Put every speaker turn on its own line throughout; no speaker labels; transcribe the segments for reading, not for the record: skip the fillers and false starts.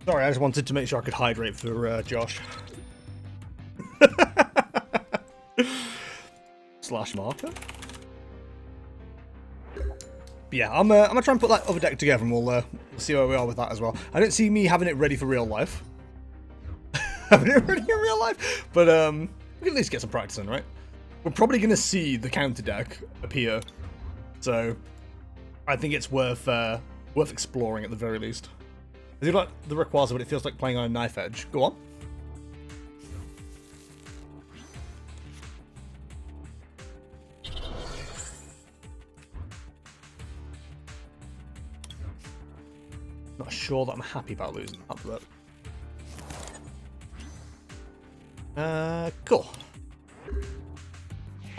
Sorry, I just wanted to make sure I could hydrate for Josh. Slash marker. But yeah, I'm gonna try and put that other deck together, and we'll see where we are with that as well. I don't see me having it ready for real life. Having it ready in real life, but we can at least get some practice in, right? We're probably gonna see the counter deck appear, so I think it's worth exploring at the very least. I do like the Rayquaza, but it feels like playing on a knife edge. Go on. Not sure that I'm happy about losing that, but cool.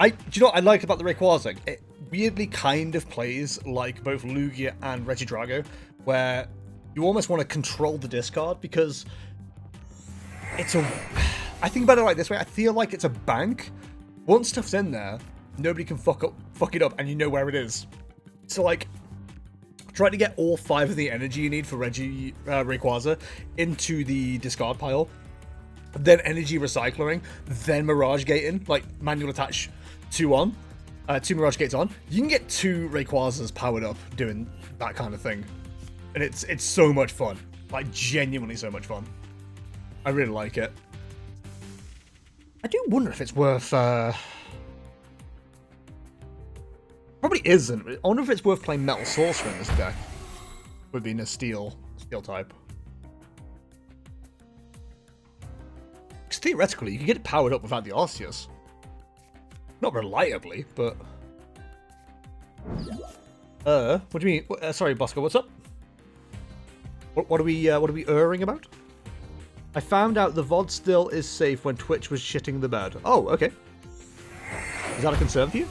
Do you know what I like about the Rayquaza? It weirdly kind of plays like both Lugia and Regidrago, where you almost want to control the discard because it's a... I think about it like this way. I feel like it's a bank. Once stuff's in there, nobody can fuck it up, and you know where it is. So like, try to get all 5 of the energy you need for Rayquaza into the discard pile, then energy recycling, then Mirage Gating, like manual attach 2 Mirage Gates on. You can get 2 Rayquazas powered up doing that kind of thing. And it's so much fun. Like, genuinely so much fun. I really like it. I do wonder if it's worth... Probably isn't. I wonder if it's worth playing Metal Sorcerer in this deck. With being a steel type. Because theoretically, you can get it powered up without the Arceus. Not reliably, but... what do you mean? Sorry, Bosco, what's up? What are we erring about? I found out the VOD still is safe when Twitch was shitting the bed. Oh, okay. Is that a concern for you?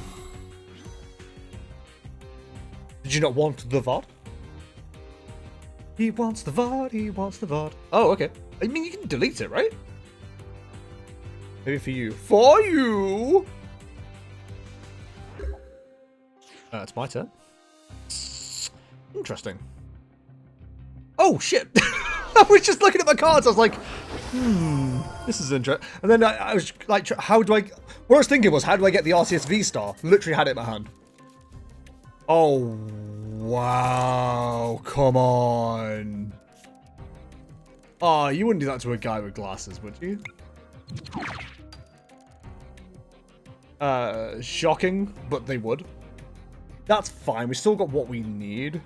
Did you not want the VOD? He wants the VOD, he wants the VOD. Oh, okay. I mean, you can delete it, right? Maybe for you. For you! It's my turn. Interesting. Oh, shit! I was just looking at my cards. I was like, this is interesting. And then I was like, how do I... What I was thinking was, how do I get the Arceus V-Star? Literally had it in my hand. Oh, wow. Come on. Oh, you wouldn't do that to a guy with glasses, would you? Shocking, but they would. That's fine. We still got what we need.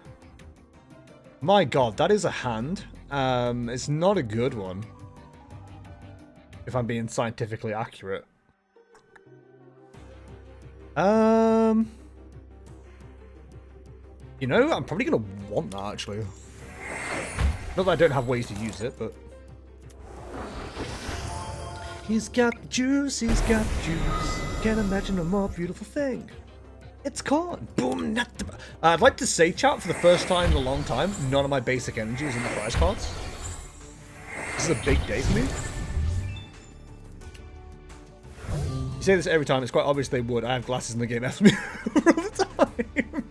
My god, that is a hand. It's not a good one. If I'm being scientifically accurate. You know, I'm probably going to want that, actually. Not that I don't have ways to use it, but... He's got juice, he's got juice. Can't imagine a more beautiful thing. It's corn. Boom. I'd like to say, chat, for the first time in a long time, none of my basic energy is in the prize cards. This is a big day for me. You say this every time. It's quite obvious they would. I have glasses in the game after me all the time.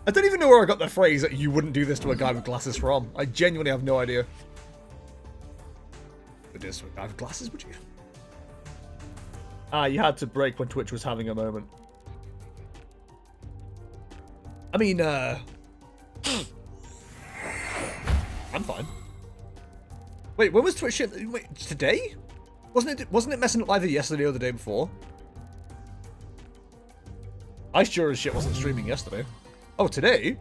I don't even know where I got the phrase that you wouldn't do this to a guy with glasses from. I genuinely have no idea. Would do this to a guy with glasses, would you? Ah, you had to break when Twitch was having a moment. I mean, I'm fine. Wait, when was Twitch shit? Wait, today? Wasn't it messing up either yesterday or the day before? I sure as shit wasn't streaming yesterday. Oh, today?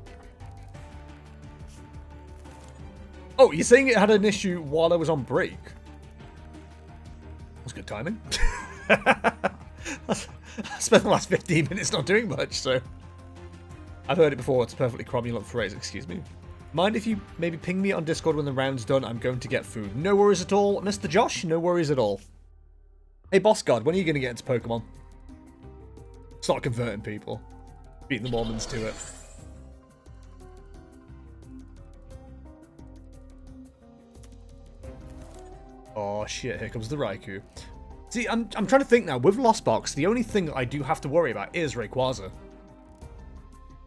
Oh, you're saying it had an issue while I was on break? That's good timing. I spent the last 15 minutes not doing much, so... I've heard it before, it's a perfectly cromulent phrase, excuse me. Mind if you maybe ping me on Discord when the round's done? I'm going to get food. No worries at all, Mr. Josh, no worries at all. Hey, Boss God, when are you going to get into Pokemon? Start converting people. Beating the Mormons to it. Oh shit, here comes the Raikou. See, I'm trying to think now. With Lost Box, the only thing that I do have to worry about is Rayquaza.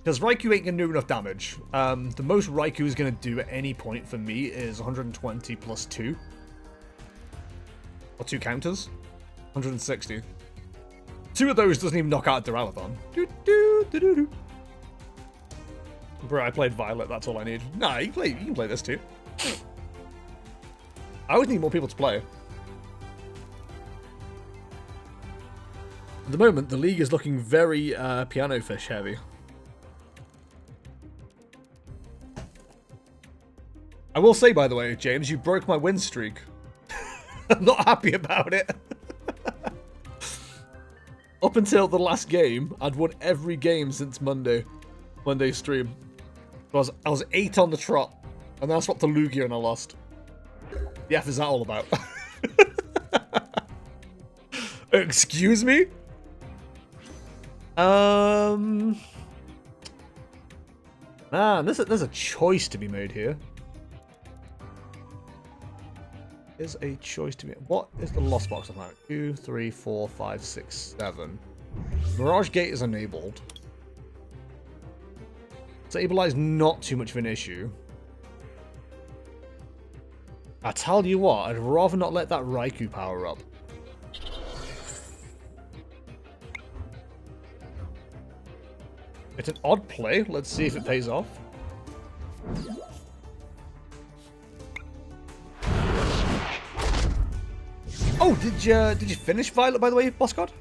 Because Raikou ain't going to do enough damage. The most Raikou is going to do at any point for me is 120 plus 2. Or 2 counters. 160. 2 of those doesn't even knock out a Duraludon. Bro, I played Violet, that's all I need. Nah, you can play this too. I would need more people to play. At the moment, the league is looking very Piano Fish heavy. I will say, by the way, James, you broke my win streak. I'm not happy about it. Up until the last game, I'd won every game since Monday's stream. So I was 8 on the trot, and then I swapped to Lugia and I lost. The F is that all about? Excuse me? Man, there's a choice to be made here. There's a choice to be. What is the lost box of that? 2, 3, 4, 5, 6, 7. Mirage Gate is enabled. Stabilize not too much of an issue. I tell you what, I'd rather not let that Raikou power up. It's an odd play. Let's see if it pays off. Oh, did you finish Violet, by the way, Boss God?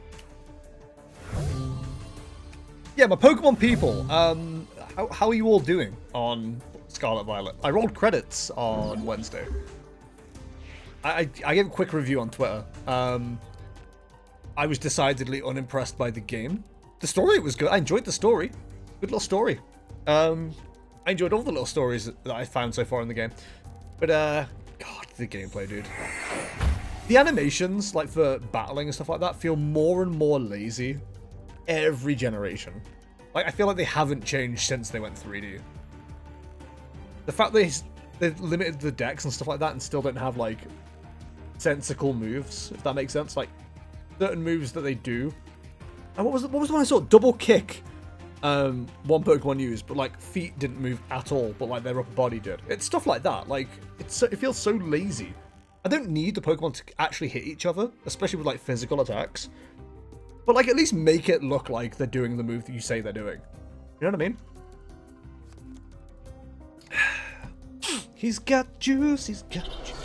Yeah, my Pokemon people. How are you all doing on Scarlet Violet? I rolled credits on Wednesday. I gave a quick review on Twitter. I was decidedly unimpressed by the game. The story was good. I enjoyed the story. Good little story. I enjoyed all the little stories that I found so far in the game. But, God, the gameplay, dude. The animations, like for battling and stuff like that, feel more and more lazy every generation. Like, I feel like they haven't changed since they went 3D. The fact they've limited the decks and stuff like that and still don't have, like, sensical moves, if that makes sense. Like, certain moves that they do. And what was the one I saw? Double kick. One Pokemon used, but, like, feet didn't move at all, but, like, their upper body did. It's stuff like that. Like, it feels so lazy. I don't need the Pokemon to actually hit each other, especially with, like, physical attacks. But, like, at least make it look like they're doing the move that you say they're doing. You know what I mean? He's got juice, he's got juice.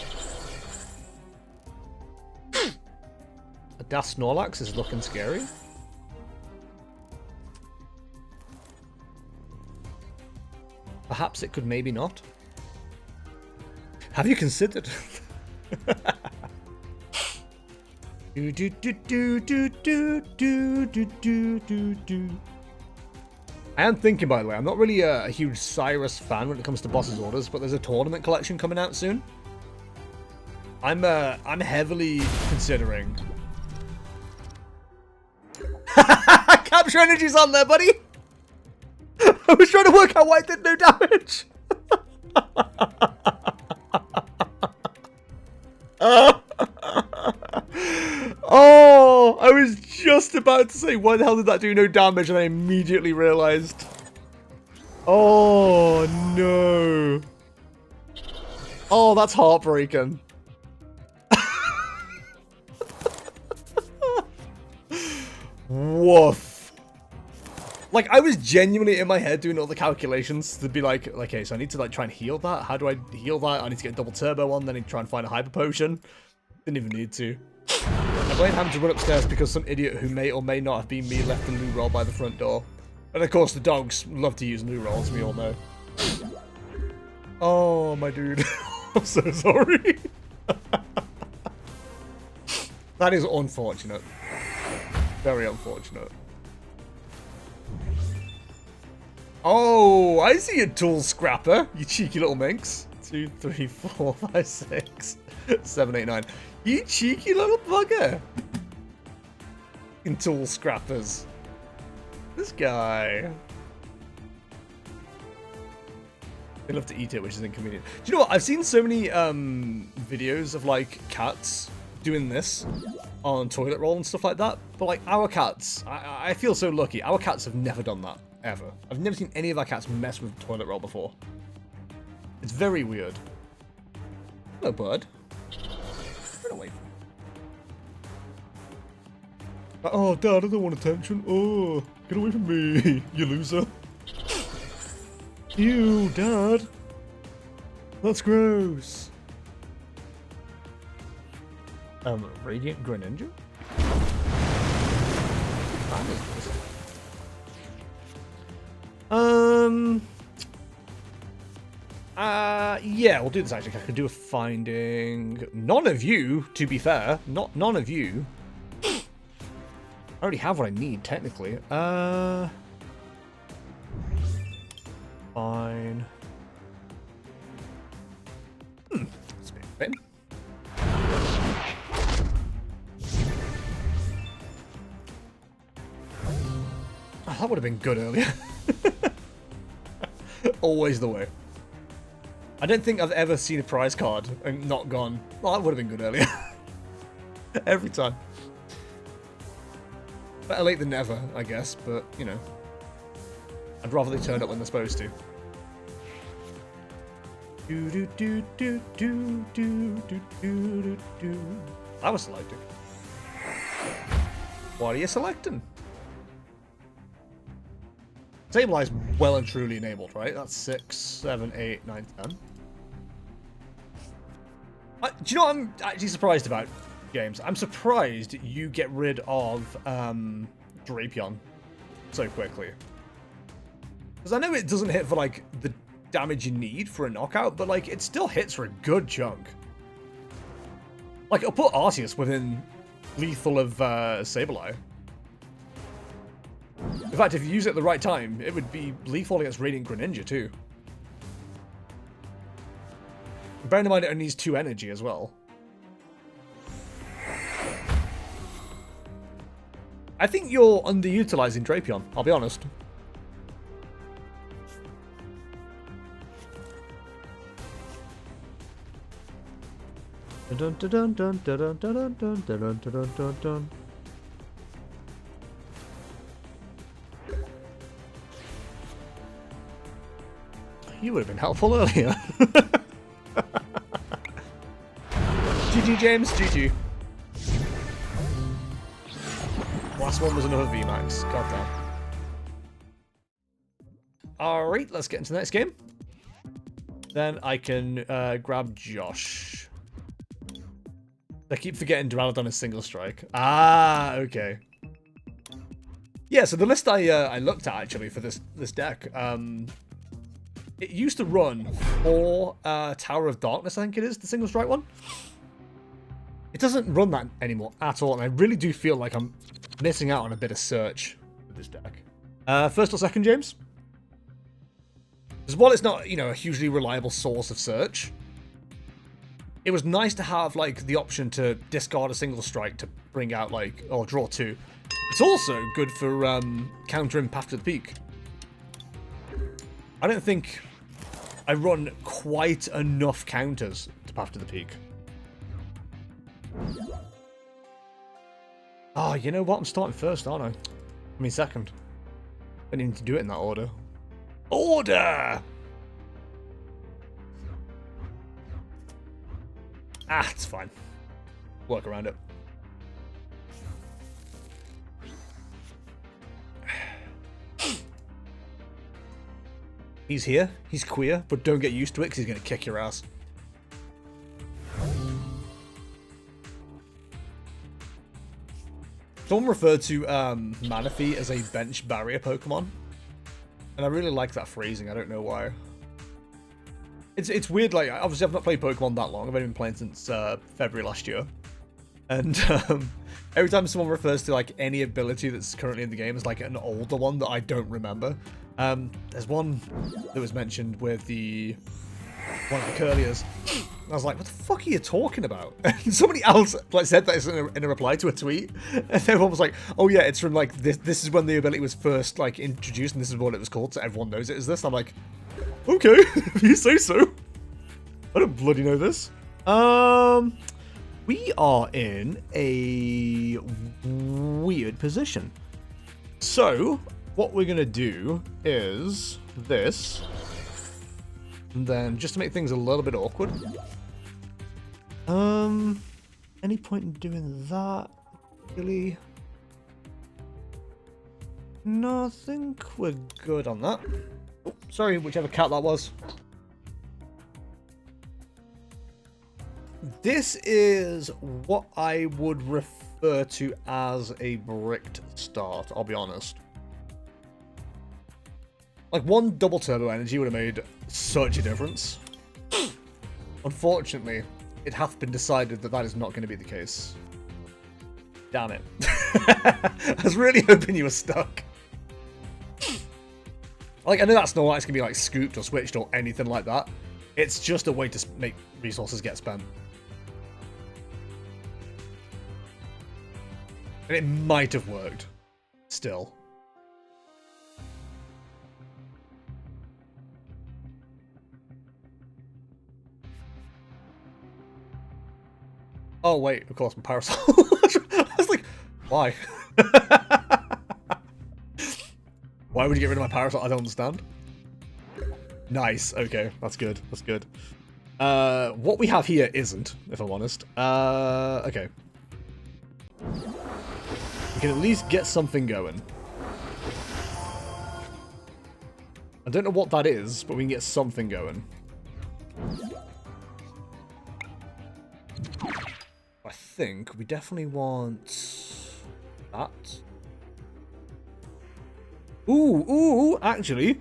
That Snorlax is looking scary. Perhaps it could maybe not. Have you considered? I am thinking, by the way, I'm not really a huge Cyrus fan when it comes to Boss's Orders, but there's a tournament collection coming out soon. I'm heavily considering. Capture Energy's on there, buddy. I was trying to work out why it did no damage. Oh, I was just about to say, why the hell did that do no damage? And I immediately realized. Oh, no. Oh, that's heartbreaking. Woof. Like, I was genuinely in my head doing all the calculations to be like, okay, so I need to, like, try and heal that. How do I heal that? I need to get double turbo on, then I need to try and find a hyper potion. Didn't even need to. I blame having to run upstairs because some idiot who may or may not have been me left the loo roll by the front door. And of course the dogs love to use loo rolls, we all know. Oh, my dude. I'm so sorry. That is unfortunate. Very unfortunate. Oh, I see a tool scrapper, you cheeky little minx. 2, 3, 4, 5, 6, 7, 8, 9. You cheeky little bugger. In tool scrappers. This guy. They love to eat it, which is inconvenient. Do you know what? I've seen so many videos of, like, cats doing this on toilet roll and stuff like that. But, like, our cats, I feel so lucky. Our cats have never done that, ever. I've never seen any of our cats mess with toilet roll before. It's very weird. Hello, bud. Get away from me. Oh, Dad, I don't want attention. Oh, get away from me, you loser. Ew, Dad. That's gross. Radiant Greninja? Yeah, we'll do this actually. I can do a finding. None of you, to be fair. None of you. I already have what I need, technically. Fine. Spin. Oh, that would have been good earlier. Always the way. I don't think I've ever seen a prize card and not gone, well, that would have been good earlier. Every time. Better late than never, I guess, but, you know. I'd rather they turn up when they're supposed to. I was selecting. What are you selecting? Stabilize well and truly enabled, right? That's 6, 7, 8, 9, 10. Do you know what I'm actually surprised about, James? I'm surprised you get rid of Drapion so quickly. Because I know it doesn't hit for, like, the damage you need for a knockout, but, like, it still hits for a good chunk. Like, I'll put Arceus within lethal of Sableye. In fact, if you use it at the right time, it would be lethal against Radiant Greninja, too. Bear in mind it only needs 2 energy as well. I think you're underutilizing Drapion, I'll be honest. Dun dun dun dun dun dun dun dun dun dun dun dun. You would have been helpful earlier. GG, James. GG. Last one was another VMAX. God damn. Alright, let's get into the next game. Then I can grab Josh. I keep forgetting Duraludon is single strike. Ah, okay. Yeah, so the list I looked at actually for this deck, it used to run 4 Tower of Darkness, I think it is, the single strike one. It doesn't run that anymore at all, and I really do feel like I'm missing out on a bit of search with this deck. First or second, James? Because while it's not, you know, a hugely reliable source of search, it was nice to have, like, the option to discard a single strike to bring out, like, or draw 2. It's also good for countering Path to the Peak. I don't think I run quite enough counters to Path to the Peak. Oh, you know what? I'm starting first, aren't I? I mean, second. I didn't need to do it in that order. Order! Ah, it's fine. Work around it. He's here, he's queer, but don't get used to it because he's going to kick your ass. Someone referred to Manaphy as a bench barrier Pokemon. And I really like that phrasing, I don't know why. It's weird, like, obviously I've not played Pokemon that long, I've only been playing since February last year. And every time someone refers to, like, any ability that's currently in the game as, like, an older one that I don't remember. There's one that was mentioned with one of the Curliers. I was like, what the fuck are you talking about? And somebody else, like, said that in a reply to a tweet. And everyone was like, oh yeah, it's from, like, this is when the ability was first, like, introduced and this is what it was called, so everyone knows it as this. I'm like, okay, if you say so. I don't bloody know this. We are in a weird position. So, what we're going to do is this. And then, just to make things a little bit awkward. Any point in doing that? Really? No, I think we're good on that. Oh, sorry, whichever cat that was. This is what I would refer to as a bricked start, I'll be honest. Like, one double turbo energy would have made such a difference. Unfortunately, it hath been decided that that is not going to be the case. Damn it. I was really hoping you were stuck. Like, I know that's not why it's going to be, like, scooped or switched or anything like that. It's just a way to make resources get spent. And it might have worked. Still. Oh, wait, of course, my parasol. I was like, why? Why would you get rid of my parasol? I don't understand. Nice, okay, that's good, that's good. What we have here isn't, if I'm honest. Okay. We can at least get something going. I don't know what that is, but we can get something going. I think we definitely want that. Ooh, actually.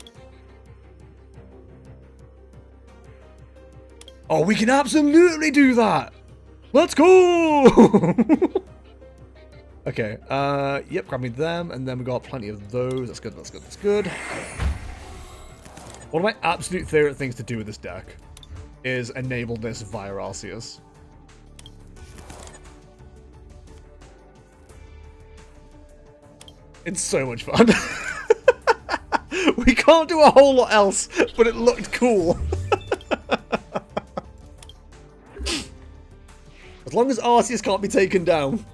Oh, we can absolutely do that! Let's go! Okay, yep, grab me them, and then we got plenty of those. That's good, that's good, that's good. One of my absolute favorite things to do with this deck is enable this via Arceus. It's so much fun. We can't do a whole lot else, but it looked cool. As long as Arceus can't be taken down,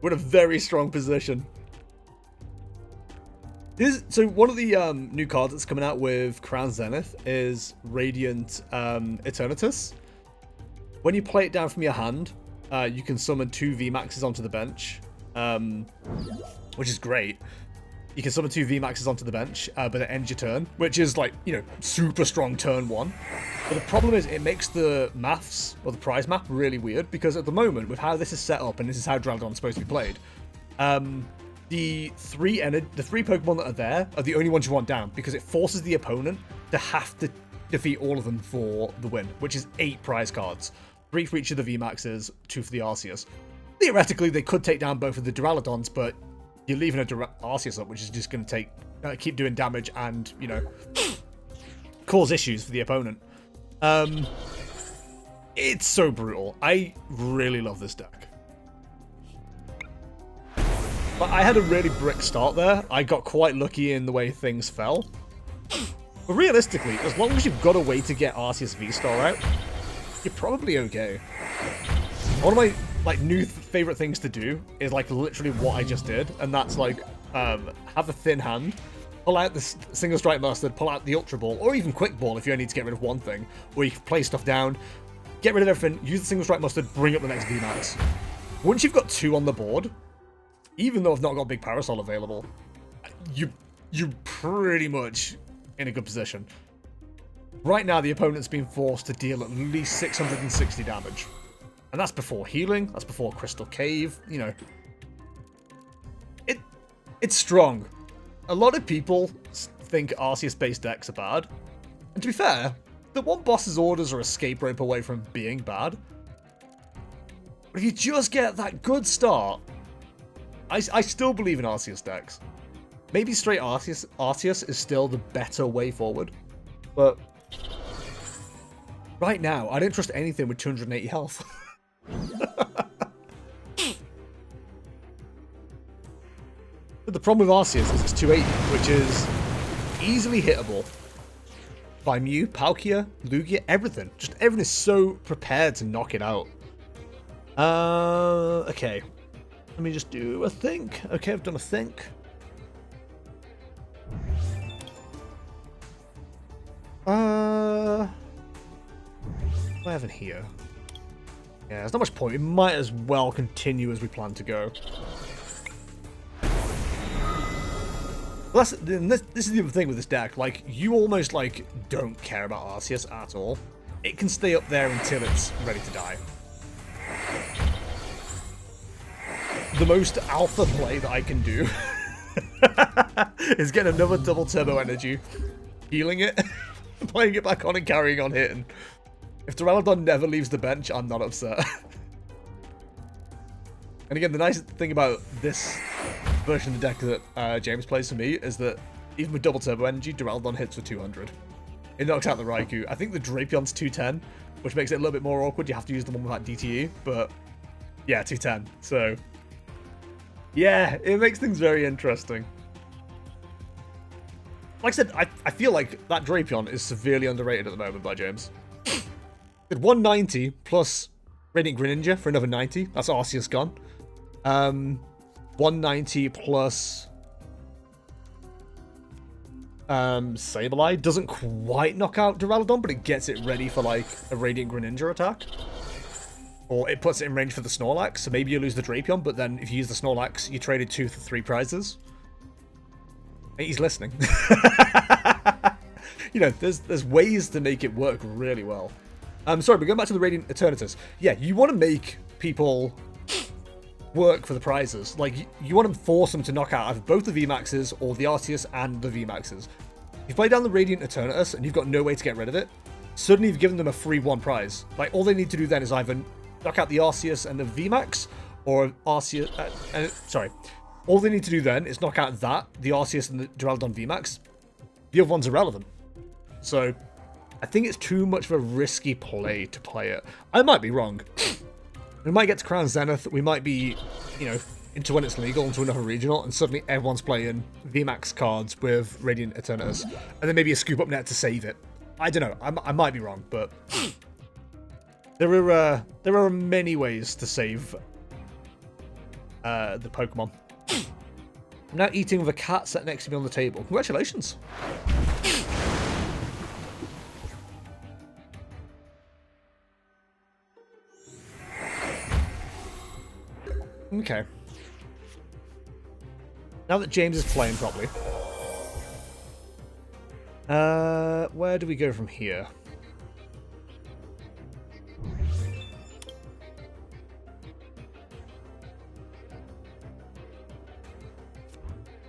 we're in a very strong position. So one of the new cards that's coming out with Crown Zenith is Radiant Eternatus. When you play it down from your hand, you can summon 2 VMAXs onto the bench, which is great. You can summon 2 VMAXs onto the bench, but it ends your turn, which is like, you know, super strong turn 1. But the problem is it makes the maths, or the prize map, really weird, because at the moment, with how this is set up, and this is how Draldon's supposed to be played, the three Pokemon that are there are the only ones you want down, because it forces the opponent to have to defeat all of them for the win, which is 8 prize cards. 3 for each of the VMAXs, 2 for the Arceus. Theoretically, they could take down both of the Duraludons, but you're leaving a Arceus up, which is just going to keep doing damage and, you know, cause issues for the opponent. It's so brutal. I really love this deck. But I had a really brick start there. I got quite lucky in the way things fell. But realistically, as long as you've got a way to get Arceus V-Star out, you're probably okay. One of my new favorite things to do is like literally what I just did, and that's like have a thin hand, pull out the single strike mustard, pull out the ultra ball, or even quick ball if you only need to get rid of one thing, or you can play stuff down, get rid of everything, use the single strike mustard, bring up the next VMAX. Once you've got 2 on the board, even though I've not got big parasol available, you're pretty much in a good position. Right now, the opponent's been forced to deal at least 660 damage. And that's before healing, that's before Crystal Cave, you know. It's strong. A lot of people think Arceus-based decks are bad. And to be fair, the one boss's orders are escape rope away from being bad. But if you just get that good start, I still believe in Arceus decks. Maybe straight Arceus is still the better way forward. But right now, I don't trust anything with 280 health. But the problem with Arceus is it's 280, which is easily hittable by Mew, Palkia, Lugia, everything. Just everything is so prepared to knock it out. Okay. Let me just do a think. Okay, I've done a think. What do I have in here? Yeah, there's not much point. We might as well continue as we plan to go. Well, this is the other thing with this deck. Like, you almost, like, don't care about Arceus at all. It can stay up there until it's ready to die. The most alpha play that I can do is get another double turbo energy, healing it, playing it back on and carrying on hitting. If Duraludon never leaves the bench, I'm not upset. And again, the nice thing about this version of the deck that James plays for me is that even with double turbo energy, Duraludon hits for 200. It knocks out the Raikou. I think the Drapion's 210, which makes it a little bit more awkward. You have to use the one without DTE, but yeah, 210. So yeah, it makes things very interesting. Like I said, I feel like that Drapion is severely underrated at the moment by James. Did 190 plus Radiant Greninja for another 90. That's Arceus gone. 190 plus Sableye doesn't quite knock out Duraludon, but it gets it ready for like a Radiant Greninja attack. Or it puts it in range for the Snorlax, so maybe you lose the Drapion, but then if you use the Snorlax, you traded 2 for 3 prizes. He's listening. You know, there's ways to make it work really well. Sorry, but going back to the Radiant Eternatus. Yeah, you want to make people work for the prizes. Like, you want to force them to knock out either both the VMAXs or the Arceus and the VMAXs. If you play down the Radiant Eternatus and you've got no way to get rid of it, suddenly you've given them a free 1 prize. Like, all they need to do then is either knock out the Arceus and the VMAX, or Arceus... sorry. All they need to do then is knock out that, the Arceus and the Duraludon VMAX. The other one's irrelevant. So, I think it's too much of a risky play to play it. I might be wrong. We might get to Crown Zenith, we might be, you know, into when it's legal, into another regional, and suddenly everyone's playing VMAX cards with Radiant Eternatus, and then maybe a scoop up net to save it. I don't know, I might be wrong, but there are many ways to save the Pokemon. I'm now eating with a cat sat next to me on the table. Congratulations! Okay. Now that James is playing properly, where do we go from here?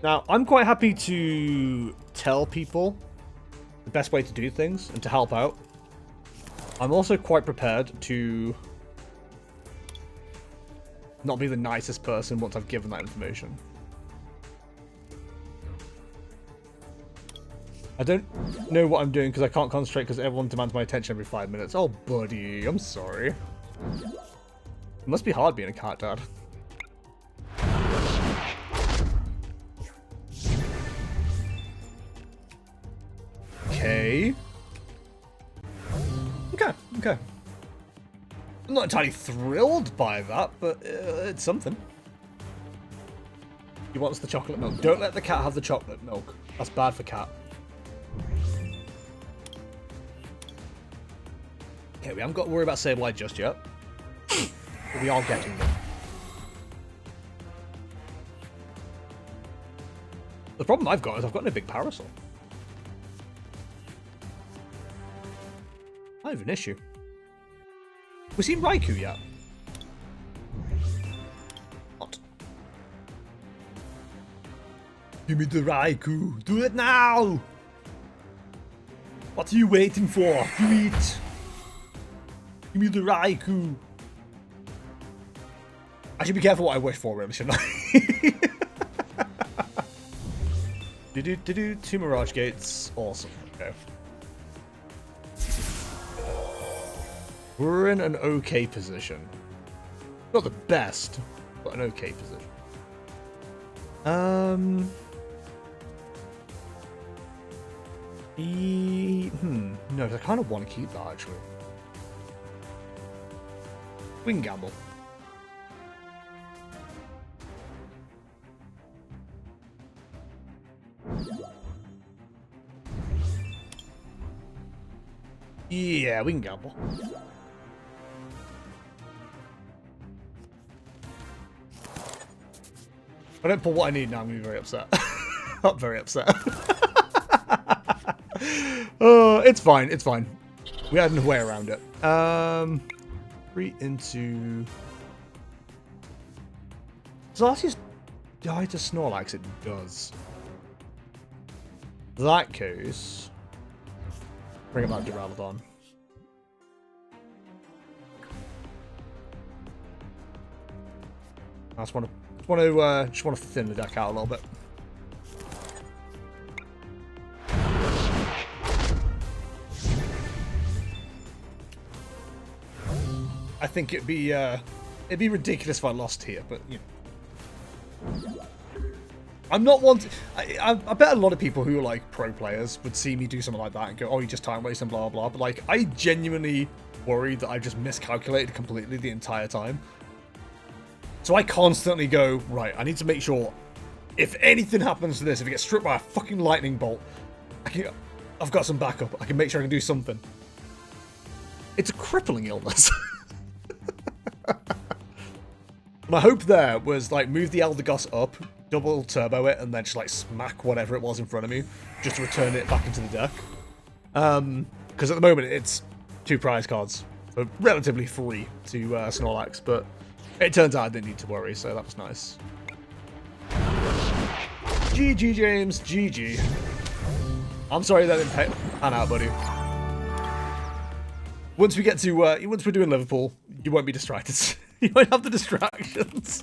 Now, I'm quite happy to tell people the best way to do things and to help out. I'm also quite prepared to not be the nicest person once I've given that information. I don't know what I'm doing because I can't concentrate because everyone demands my attention every 5 minutes. Oh, buddy, I'm sorry. It must be hard being a cat dad. Okay. Okay. I'm not entirely thrilled by that, but it's something. He wants the chocolate milk. Don't let the cat have the chocolate milk. That's bad for cat. Okay, we haven't got to worry about Sableye just yet. But we are getting them. The problem I've got is I've got no big parasol. I have an issue. We seen Raikou yet? What? Give me the Raikou! Do it now! What are you waiting for? Do it! Give me the Raikou! I should be careful what I wish for, really, shouldn't I? Two Mirage Gates. Awesome. Okay. We're in an okay position. Not the best, but an okay position. No, I kind of want to keep that, actually. We can gamble. Yeah, we can gamble. I don't pull what I need now, I'm going to be very upset. Not very upset. Oh, it's fine. It's fine. We had a way around it. 3 into... Does Arceus die to Snorlax? It does. That case... Bring it back to Duraludon. I just want to thin the deck out a little bit. I think it'd be ridiculous if I lost here, but you know, I'm not one. I bet a lot of people who are like pro players would see me do something like that and go, "Oh, you just time waste and blah blah." But like, I genuinely worry that I just miscalculated completely the entire time. So I constantly go, right, I need to make sure if anything happens to this, if it gets struck by a fucking lightning bolt, I've got some backup. I can make sure I can do something. It's a crippling illness. My hope there was like move the Eldegoss up, double turbo it, and then just like smack whatever it was in front of me, just to return it back into the deck. Because at the moment it's 2 prize cards, so relatively free to Snorlax, but it turns out I didn't need to worry, so that was nice. GG, James. GG. I'm sorry that didn't pan out, buddy. Once we get to, once we're doing Liverpool, you won't be distracted. You won't have the distractions.